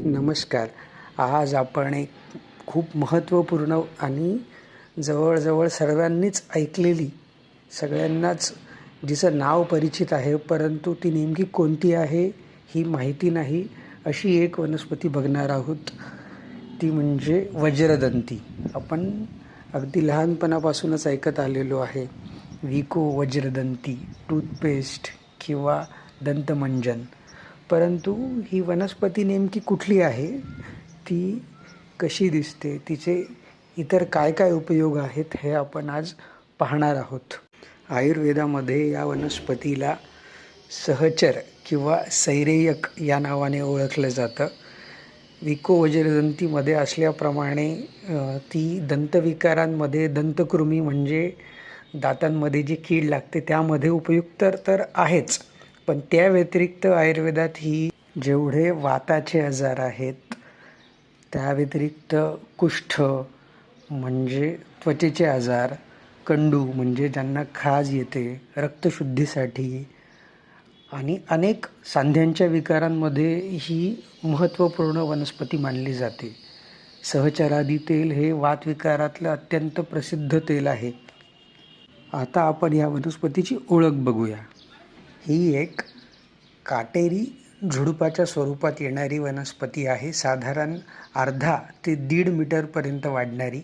नमस्कार. आज आपण एक खूप महत्त्वपूर्ण आणि जवळजवळ सर्वांनीच ऐकलेली, सगळ्यांनाच जिचं नाव परिचित आहे, परंतु ती नेमकी कोणती आहे ही माहिती नाही, अशी एक वनस्पती बघणार आहोत. ती म्हणजे वज्रदंती. आपण अगदी लहानपणापासूनच ऐकत आलेलो आहे. विको वज्रदंती टूथपेस्ट किंवा दंतमंजन. परंतु ही वनस्पती नेमकी कुठली आहे, ती कशी दिसते, तिचे इतर काय काय उपयोग आहेत, हे आपण आज पाहणार आहोत. आयुर्वेदामध्ये या वनस्पतीला सहचर किंवा सैरेयक या नावाने ओळखलं जातं. विको वज्रदंतीमध्ये असल्याप्रमाणे ती दंतविकारांमध्ये, दंतकृमी म्हणजे दातांमध्ये जी कीड लागते त्यामध्ये उपयुक्त तर आहेच, पण त्या व्यतिरिक्त आयुर्वेदात ही जेवढे वाताचे आजार आहेत, त्या व्यतिरिक्त कुष्ठ म्हणजे त्वचेचे आजार, कंडू म्हणजे ज्यांना खाज येते, रक्तशुद्धीसाठी आणि अनेक सांध्यांच्या विकारांमध्ये ही महत्त्वपूर्ण वनस्पती मानली जाते. सहचरादी तेल हे वातविकारातलं अत्यंत प्रसिद्ध तेल आहे. आता आपण या वनस्पतीची ओळख बघूया. ही एक काटेरी झुडुपाच्या स्वरूपात येणारी वनस्पती आहे. साधारण अर्धा ते 1.5 मीटरपर्यंत वाढणारी,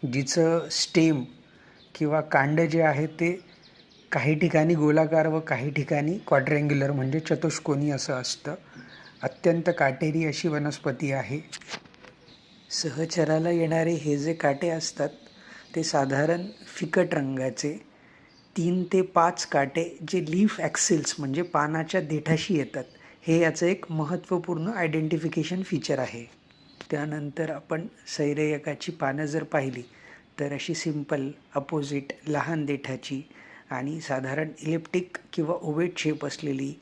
जिचं स्टेम किंवा कांड जे आहे ते काही ठिकाणी गोलाकार व काही ठिकाणी क्वाड्रँग्युलर म्हणजे चतुष्कोनी असं असतं. अत्यंत काटेरी अशी वनस्पती आहे. सहचराला येणारे हे जे काटे असतात ते साधारण फिकट रंगाचे 3 ते 5 काटे जे लीफ ॲक्सिल्स म्हणजे पानाच्या देठाशी येतात, हे याचं एक महत्त्वपूर्ण आयडेंटिफिकेशन फीचर आहे. त्यानंतर आपण सैरेयकाची पानं जर पाहिली तर अशी सिंपल अपोजिट लहान देठाची आणि साधारण इलिप्टिक किंवा ओवेट शेप असलेली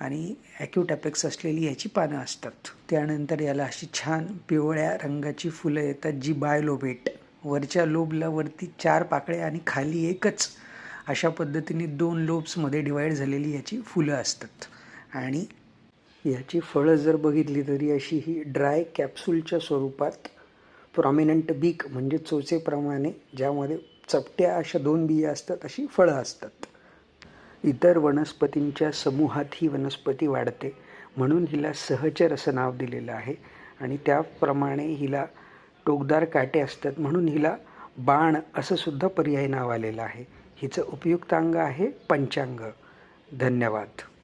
आणि ॲक्यूट अपेक्स असलेली याची पानं असतात. त्यानंतर याला अशी छान पिवळ्या रंगाची फुलं येतात, जी बायलोबेट. वरच्या लोबला वरती 4 पाकळ्या आणि खाली एकच, अशा पद्धतीने 2 लोब्समध्ये डिवाईड झालेली याची फुलं असतात. आणि याची फळं जर बघितली तरी अशी ही ड्राय कॅप्सूलच्या स्वरूपात प्रॉमिनंट बीक म्हणजे चोचेप्रमाणे, ज्यामध्ये चपट्या अशा 2 बिया असतात, अशी फळं असतात. इतर वनस्पतींच्या समूहात ही वनस्पती वाढते, म्हणून हिला सहचर असं नाव दिलेलं आहे. आणि त्याप्रमाणे हिला टोकदार काटे असतात, म्हणून हिला बाण असं सुद्धा पर्याय नाव आलेलं आहे. हिचं उपयुक्त अंग आहे पंचांग. धन्यवाद.